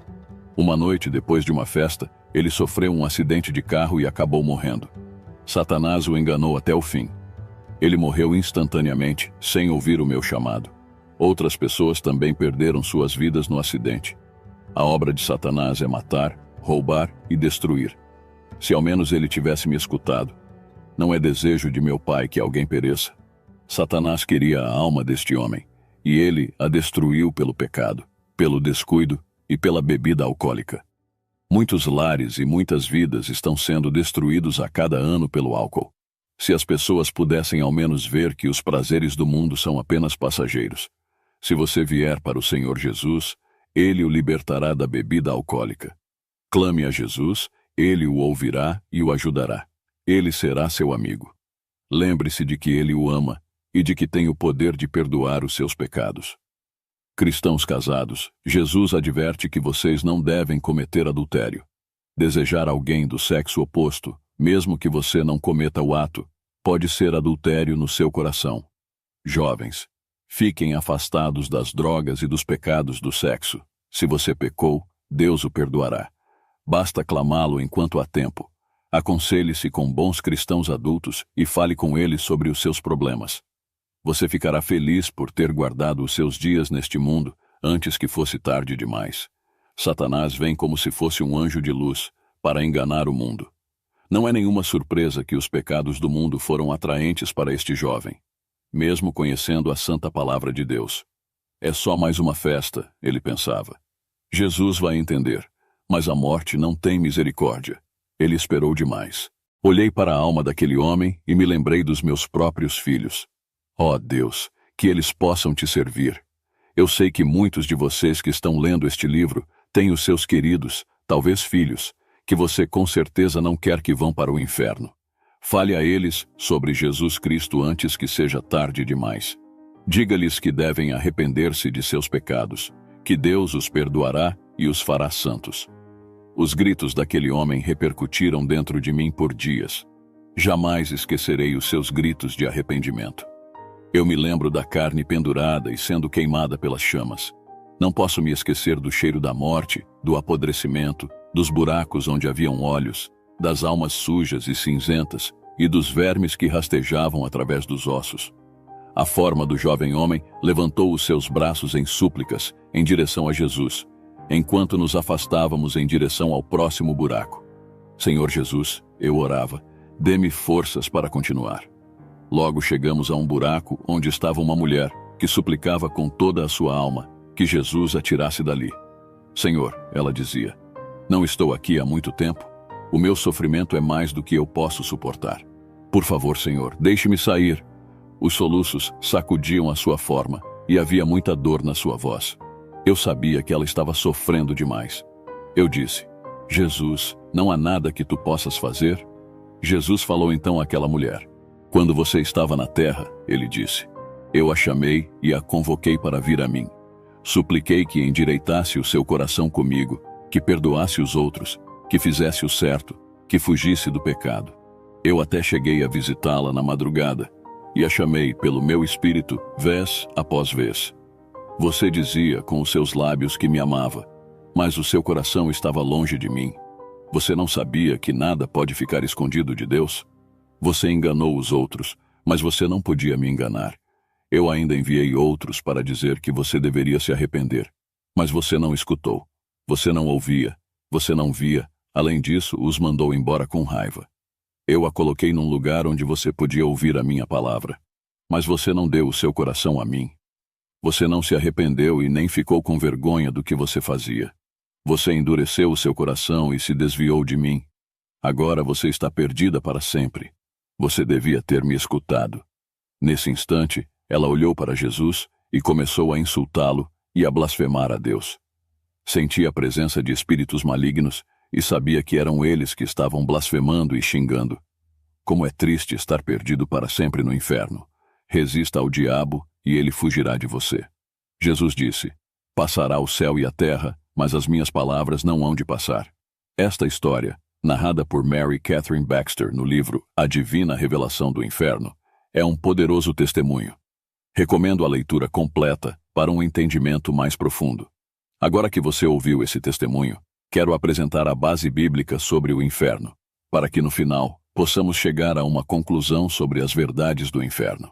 Uma noite, depois de uma festa, ele sofreu um acidente de carro e acabou morrendo. Satanás o enganou até o fim. Ele morreu instantaneamente, sem ouvir o meu chamado. Outras pessoas também perderam suas vidas no acidente. A obra de Satanás é matar, roubar e destruir. Se ao menos ele tivesse me escutado. Não é desejo de meu Pai que alguém pereça. Satanás queria a alma deste homem, e ele a destruiu pelo pecado, pelo descuido e pela bebida alcoólica. Muitos lares e muitas vidas estão sendo destruídos a cada ano pelo álcool. Se as pessoas pudessem ao menos ver que os prazeres do mundo são apenas passageiros. Se você vier para o Senhor Jesus, Ele o libertará da bebida alcoólica. Clame a Jesus, Ele o ouvirá e o ajudará. Ele será seu amigo. Lembre-se de que Ele o ama e de que tem o poder de perdoar os seus pecados. Cristãos casados, Jesus adverte que vocês não devem cometer adultério. Desejar alguém do sexo oposto, mesmo que você não cometa o ato, pode ser adultério no seu coração. Jovens, fiquem afastados das drogas e dos pecados do sexo. Se você pecou, Deus o perdoará. Basta clamá-lo enquanto há tempo. Aconselhe-se com bons cristãos adultos e fale com eles sobre os seus problemas. Você ficará feliz por ter guardado os seus dias neste mundo antes que fosse tarde demais. Satanás vem como se fosse um anjo de luz para enganar o mundo. Não é nenhuma surpresa que os pecados do mundo foram atraentes para este jovem, mesmo conhecendo a santa palavra de Deus. É só mais uma festa, ele pensava. Jesus vai entender, mas a morte não tem misericórdia. Ele esperou demais. Olhei para a alma daquele homem e me lembrei dos meus próprios filhos. Ó Deus, que eles possam te servir. Eu sei que muitos de vocês que estão lendo este livro têm os seus queridos, talvez filhos, que você com certeza não quer que vão para o inferno. Fale a eles sobre Jesus Cristo antes que seja tarde demais. Diga-lhes que devem arrepender-se de seus pecados, que Deus os perdoará e os fará santos. Os gritos daquele homem repercutiram dentro de mim por dias. Jamais esquecerei os seus gritos de arrependimento. Eu me lembro da carne pendurada e sendo queimada pelas chamas. Não posso me esquecer do cheiro da morte, do apodrecimento, dos buracos onde haviam olhos, das almas sujas e cinzentas e dos vermes que rastejavam através dos ossos. A forma do jovem homem levantou os seus braços em súplicas em direção a Jesus, enquanto nos afastávamos em direção ao próximo buraco. Senhor Jesus, eu orava, dê-me forças para continuar. Logo chegamos a um buraco onde estava uma mulher que suplicava com toda a sua alma que Jesus a tirasse dali. Senhor, ela dizia, não estou aqui há muito tempo. O meu sofrimento é mais do que eu posso suportar. Por favor, Senhor, deixe-me sair. Os soluços sacudiam a sua forma e havia muita dor na sua voz. Eu sabia que ela estava sofrendo demais. Eu disse, Jesus, não há nada que tu possas fazer? Jesus falou então àquela mulher. Quando você estava na terra, ele disse, eu a chamei e a convoquei para vir a mim. Supliquei que endireitasse o seu coração comigo, que perdoasse os outros, que fizesse o certo, que fugisse do pecado. Eu até cheguei a visitá-la na madrugada e a chamei pelo meu espírito vez após vez. Você dizia com os seus lábios que me amava, mas o seu coração estava longe de mim. Você não sabia que nada pode ficar escondido de Deus? Você enganou os outros, mas você não podia me enganar. Eu ainda enviei outros para dizer que você deveria se arrepender, mas você não escutou. Você não ouvia, você não via, além disso, os mandou embora com raiva. Eu a coloquei num lugar onde você podia ouvir a minha palavra, mas você não deu o seu coração a mim. Você não se arrependeu e nem ficou com vergonha do que você fazia. Você endureceu o seu coração e se desviou de mim. Agora você está perdida para sempre. Você devia ter me escutado. Nesse instante, ela olhou para Jesus e começou a insultá-lo e a blasfemar a Deus. Senti a presença de espíritos malignos e sabia que eram eles que estavam blasfemando e xingando. Como é triste estar perdido para sempre no inferno. Resista ao diabo e ele fugirá de você. Jesus disse, passará o céu e a terra, mas as minhas palavras não hão de passar. Esta história, narrada por Mary Catherine Baxter no livro A Divina Revelação do Inferno, é um poderoso testemunho. Recomendo a leitura completa para um entendimento mais profundo. Agora que você ouviu esse testemunho, quero apresentar a base bíblica sobre o inferno, para que no final possamos chegar a uma conclusão sobre as verdades do inferno.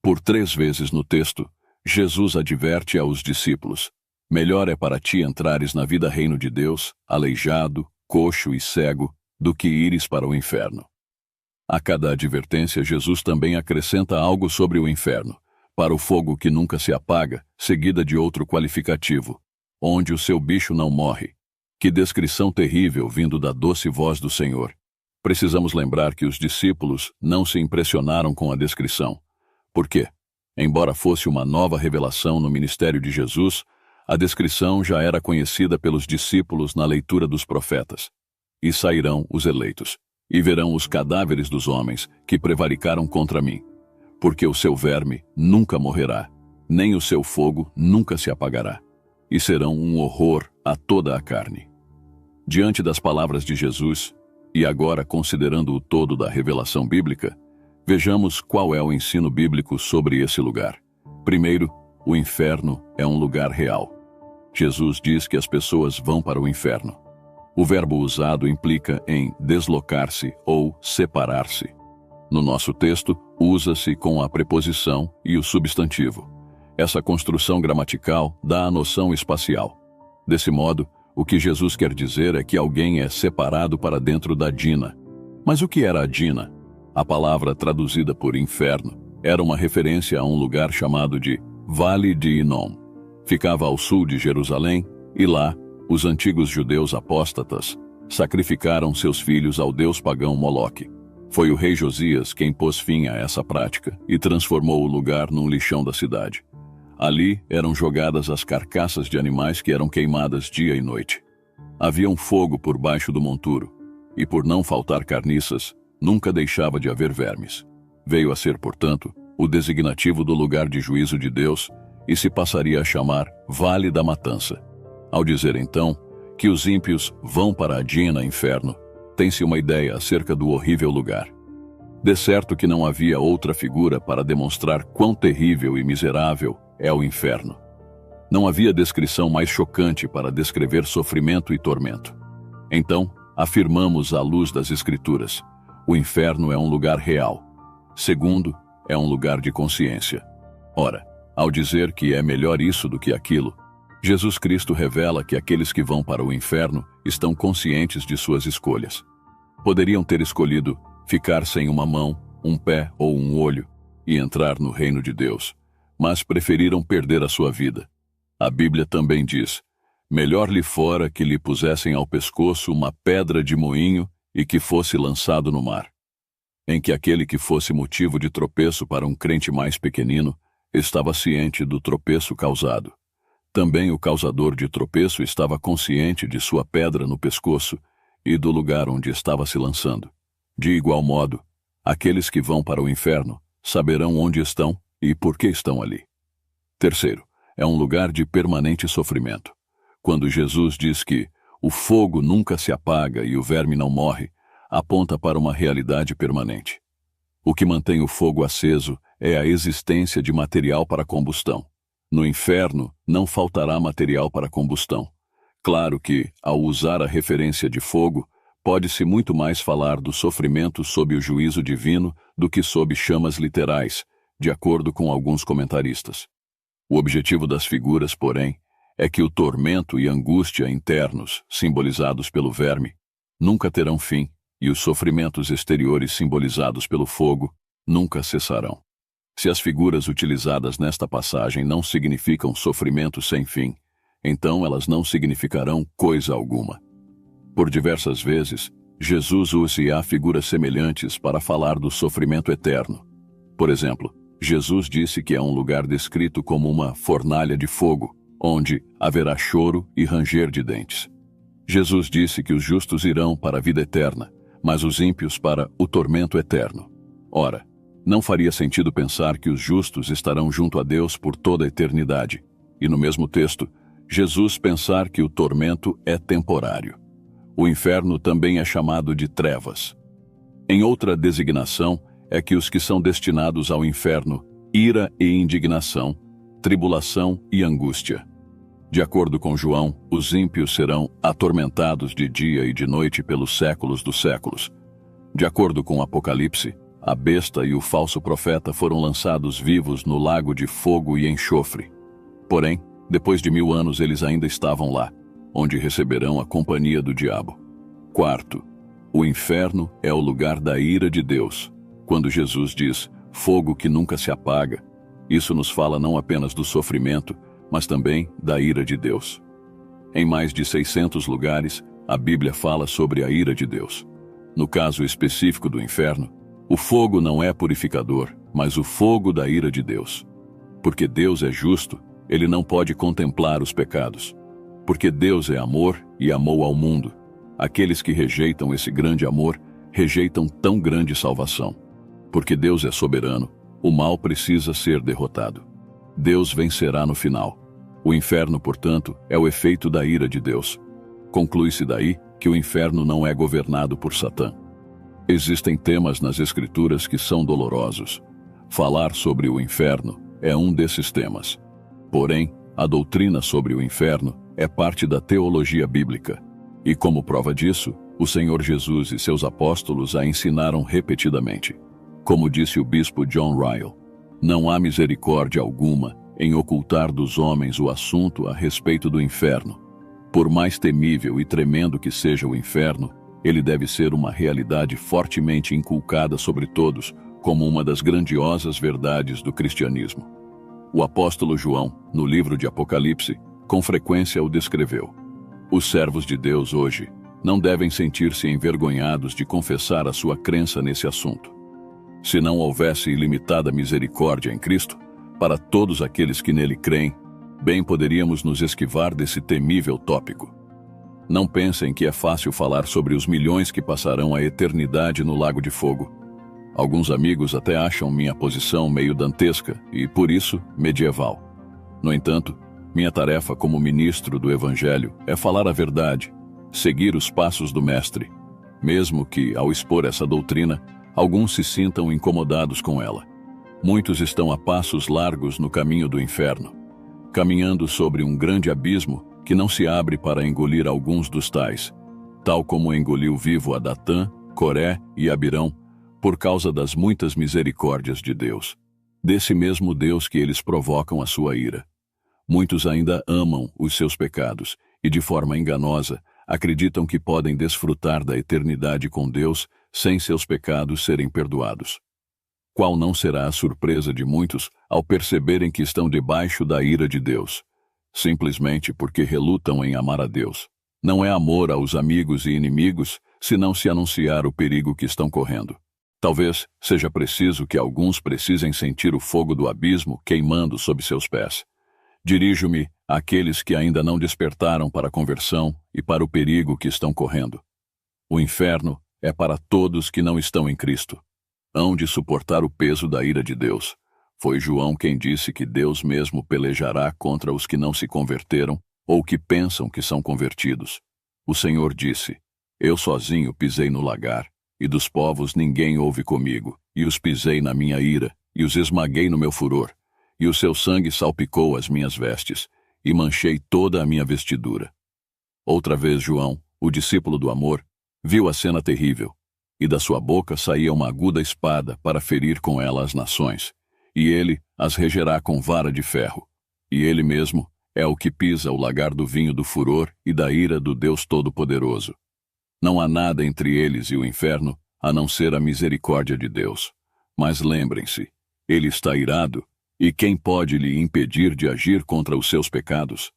Por 3 vezes no texto, Jesus adverte aos discípulos: melhor é para ti entrares na vida reino de Deus, aleijado, coxo e cego, do que ires para o inferno. A cada advertência, Jesus também acrescenta algo sobre o inferno, para o fogo que nunca se apaga, seguida de outro qualificativo, onde o seu bicho não morre. Que descrição terrível vindo da doce voz do Senhor. Precisamos lembrar que os discípulos não se impressionaram com a descrição. Por quê? Embora fosse uma nova revelação no ministério de Jesus, a descrição já era conhecida pelos discípulos na leitura dos profetas. E sairão os eleitos, e verão os cadáveres dos homens que prevaricaram contra mim. Porque o seu verme nunca morrerá, nem o seu fogo nunca se apagará, e serão um horror a toda a carne. Diante das palavras de Jesus, e agora considerando o todo da revelação bíblica, vejamos qual é o ensino bíblico sobre esse lugar. Primeiro, o inferno é um lugar real. Jesus diz que as pessoas vão para o inferno. O verbo usado implica em deslocar-se ou separar-se. No nosso texto, usa-se com a preposição e o substantivo. Essa construção gramatical dá a noção espacial. Desse modo, o que Jesus quer dizer é que alguém é separado para dentro da Dina. Mas o que era a Dina? A palavra traduzida por inferno era uma referência a um lugar chamado de Vale de Inom. Ficava ao sul de Jerusalém e lá, os antigos judeus apóstatas sacrificaram seus filhos ao deus pagão Moloque. Foi o rei Josias quem pôs fim a essa prática e transformou o lugar num lixão da cidade. Ali eram jogadas as carcaças de animais que eram queimadas dia e noite. Havia um fogo por baixo do monturo, e por não faltar carniças, nunca deixava de haver vermes. Veio a ser, portanto, o designativo do lugar de juízo de Deus, e se passaria a chamar Vale da Matança. Ao dizer então que os ímpios vão para a Dina, inferno, tem-se uma ideia acerca do horrível lugar. De certo que não havia outra figura para demonstrar quão terrível e miserável é o inferno. Não havia descrição mais chocante para descrever sofrimento e tormento. Então, afirmamos à luz das Escrituras: o inferno é um lugar real. Segundo, é um lugar de consciência. Ora, ao dizer que é melhor isso do que aquilo, Jesus Cristo revela que aqueles que vão para o inferno estão conscientes de suas escolhas. Poderiam ter escolhido ficar sem uma mão, um pé ou um olho e entrar no reino de Deus, mas preferiram perder a sua vida. A Bíblia também diz: melhor lhe fora que lhe pusessem ao pescoço uma pedra de moinho e que fosse lançado no mar. Em que aquele que fosse motivo de tropeço para um crente mais pequenino estava ciente do tropeço causado. Também o causador de tropeço estava consciente de sua pedra no pescoço e do lugar onde estava se lançando. De igual modo, aqueles que vão para o inferno saberão onde estão e por que estão ali. Terceiro, é um lugar de permanente sofrimento. Quando Jesus diz que o fogo nunca se apaga e o verme não morre, aponta para uma realidade permanente. O que mantém o fogo aceso é a existência de material para combustão. No inferno não faltará material para combustão. Claro que, ao usar a referência de fogo, pode-se muito mais falar do sofrimento sob o juízo divino do que sob chamas literais, de acordo com alguns comentaristas. O objetivo das figuras, porém, é que o tormento e angústia internos, simbolizados pelo verme, nunca terão fim, e os sofrimentos exteriores simbolizados pelo fogo nunca cessarão. Se as figuras utilizadas nesta passagem não significam sofrimento sem fim, então elas não significarão coisa alguma. Por diversas vezes, Jesus usa figuras semelhantes para falar do sofrimento eterno. Por exemplo, Jesus disse que é um lugar descrito como uma fornalha de fogo, onde haverá choro e ranger de dentes. Jesus disse que os justos irão para a vida eterna, mas os ímpios para o tormento eterno. Ora, não faria sentido pensar que os justos estarão junto a Deus por toda a eternidade, e no mesmo texto, Jesus pensar que o tormento é temporário. O inferno também é chamado de trevas. Em outra designação é que os que são destinados ao inferno, ira e indignação, tribulação e angústia. De acordo com João, os ímpios serão atormentados de dia e de noite pelos séculos dos séculos. De acordo com Apocalipse, a besta e o falso profeta foram lançados vivos no lago de fogo e enxofre. Porém, depois de 1000 anos eles ainda estavam lá, onde receberão a companhia do diabo. Quarto, o inferno é o lugar da ira de Deus. Quando Jesus diz fogo que nunca se apaga, isso nos fala não apenas do sofrimento, mas também da ira de Deus. Em mais de 600 lugares, a Bíblia fala sobre a ira de Deus. No caso específico do inferno, o fogo não é purificador, mas o fogo da ira de Deus. Porque Deus é justo, ele não pode contemplar os pecados. Porque Deus é amor e amou ao mundo. Aqueles que rejeitam esse grande amor, rejeitam tão grande salvação. Porque Deus é soberano, o mal precisa ser derrotado. Deus vencerá no final. O inferno, portanto, é o efeito da ira de Deus. Conclui-se daí que o inferno não é governado por Satã. Existem temas nas Escrituras que são dolorosos. Falar sobre o inferno é um desses temas. Porém, a doutrina sobre o inferno é parte da teologia bíblica. E como prova disso, o Senhor Jesus e seus apóstolos a ensinaram repetidamente. Como disse o bispo John Ryle, não há misericórdia alguma em ocultar dos homens o assunto a respeito do inferno. Por mais temível e tremendo que seja o inferno, ele deve ser uma realidade fortemente inculcada sobre todos, como uma das grandiosas verdades do cristianismo. O apóstolo João, no livro de Apocalipse, com frequência o descreveu. Os servos de Deus hoje não devem sentir-se envergonhados de confessar a sua crença nesse assunto. Se não houvesse ilimitada misericórdia em Cristo, para todos aqueles que nele creem, bem poderíamos nos esquivar desse temível tópico. Não pensem que é fácil falar sobre os milhões que passarão a eternidade no lago de fogo. Alguns amigos até acham minha posição meio dantesca e, por isso, medieval. No entanto, minha tarefa como ministro do Evangelho é falar a verdade, seguir os passos do Mestre, mesmo que, ao expor essa doutrina, alguns se sintam incomodados com ela. Muitos estão a passos largos no caminho do inferno, caminhando sobre um grande abismo que não se abre para engolir alguns dos tais, tal como engoliu vivo a Datã, Coré e Abirão, por causa das muitas misericórdias de Deus, desse mesmo Deus que eles provocam a sua ira. Muitos ainda amam os seus pecados e, de forma enganosa, acreditam que podem desfrutar da eternidade com Deus sem seus pecados serem perdoados. Qual não será a surpresa de muitos ao perceberem que estão debaixo da ira de Deus, simplesmente porque relutam em amar a Deus? Não é amor aos amigos e inimigos, senão se anunciar o perigo que estão correndo. Talvez seja preciso que alguns precisem sentir o fogo do abismo queimando sob seus pés. Dirijo-me àqueles que ainda não despertaram para a conversão e para o perigo que estão correndo. O inferno é para todos que não estão em Cristo. Hão de suportar o peso da ira de Deus. Foi João quem disse que Deus mesmo pelejará contra os que não se converteram ou que pensam que são convertidos. O Senhor disse: Eu sozinho pisei no lagar, e dos povos ninguém houve comigo, e os pisei na minha ira, e os esmaguei no meu furor, e o seu sangue salpicou as minhas vestes, e manchei toda a minha vestidura. Outra vez João, o discípulo do amor, viu a cena terrível, e da sua boca saía uma aguda espada para ferir com ela as nações, e ele as regerá com vara de ferro, e ele mesmo é o que pisa o lagar do vinho do furor e da ira do Deus Todo-Poderoso. Não há nada entre eles e o inferno, a não ser a misericórdia de Deus. Mas lembrem-se, ele está irado, e quem pode lhe impedir de agir contra os seus pecados?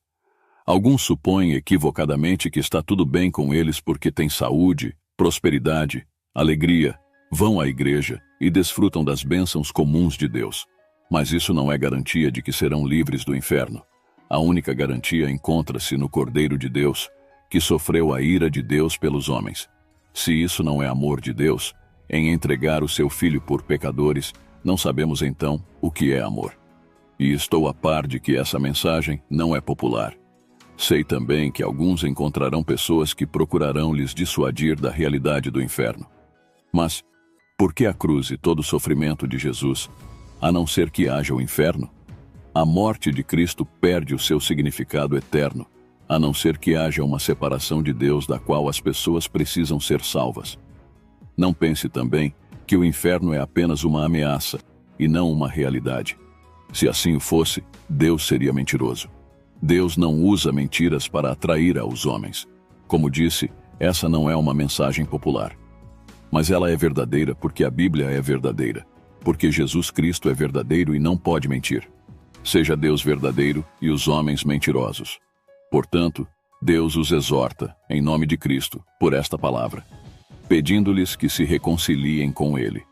Alguns supõem equivocadamente que está tudo bem com eles porque têm saúde, prosperidade, alegria, vão à igreja e desfrutam das bênçãos comuns de Deus. Mas isso não é garantia de que serão livres do inferno. A única garantia encontra-se no Cordeiro de Deus, que sofreu a ira de Deus pelos homens. Se isso não é amor de Deus, em entregar o seu Filho por pecadores, não sabemos então o que é amor. E estou a par de que essa mensagem não é popular. Sei também que alguns encontrarão pessoas que procurarão lhes dissuadir da realidade do inferno. Mas, por que a cruz e todo o sofrimento de Jesus, a não ser que haja o inferno? A morte de Cristo perde o seu significado eterno, a não ser que haja uma separação de Deus da qual as pessoas precisam ser salvas. Não pense também que o inferno é apenas uma ameaça e não uma realidade. Se assim o fosse, Deus seria mentiroso. Deus não usa mentiras para atrair aos homens. Como disse, essa não é uma mensagem popular. Mas ela é verdadeira porque a Bíblia é verdadeira, porque Jesus Cristo é verdadeiro e não pode mentir. Seja Deus verdadeiro e os homens mentirosos. Portanto, Deus os exorta, em nome de Cristo, por esta palavra, pedindo-lhes que se reconciliem com Ele.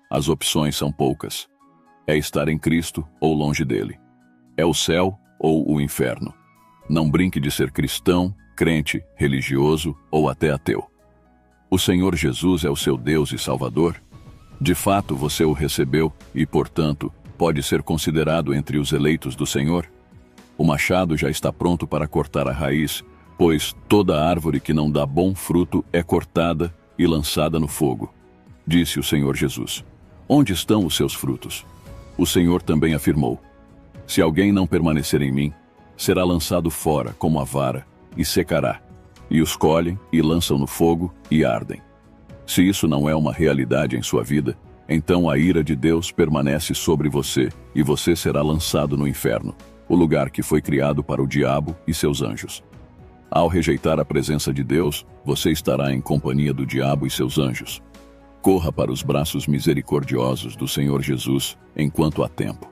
As opções são poucas. É estar em Cristo ou longe dele. É o céu ou o inferno. Não brinque de ser cristão, crente, religioso ou até ateu. O Senhor Jesus é o seu Deus e Salvador? De fato, você o recebeu e, portanto, pode ser considerado entre os eleitos do Senhor? O machado já está pronto para cortar a raiz, pois toda árvore que não dá bom fruto é cortada e lançada no fogo. Disse o Senhor Jesus: Onde estão os seus frutos? O Senhor também afirmou: Se alguém não permanecer em mim, será lançado fora como a vara e secará. E os colhem e lançam no fogo e ardem. Se isso não é uma realidade em sua vida, então a ira de Deus permanece sobre você e você será lançado no inferno, o lugar que foi criado para o diabo e seus anjos. Ao rejeitar a presença de Deus, você estará em companhia do diabo e seus anjos. Corra para os braços misericordiosos do Senhor Jesus enquanto há tempo.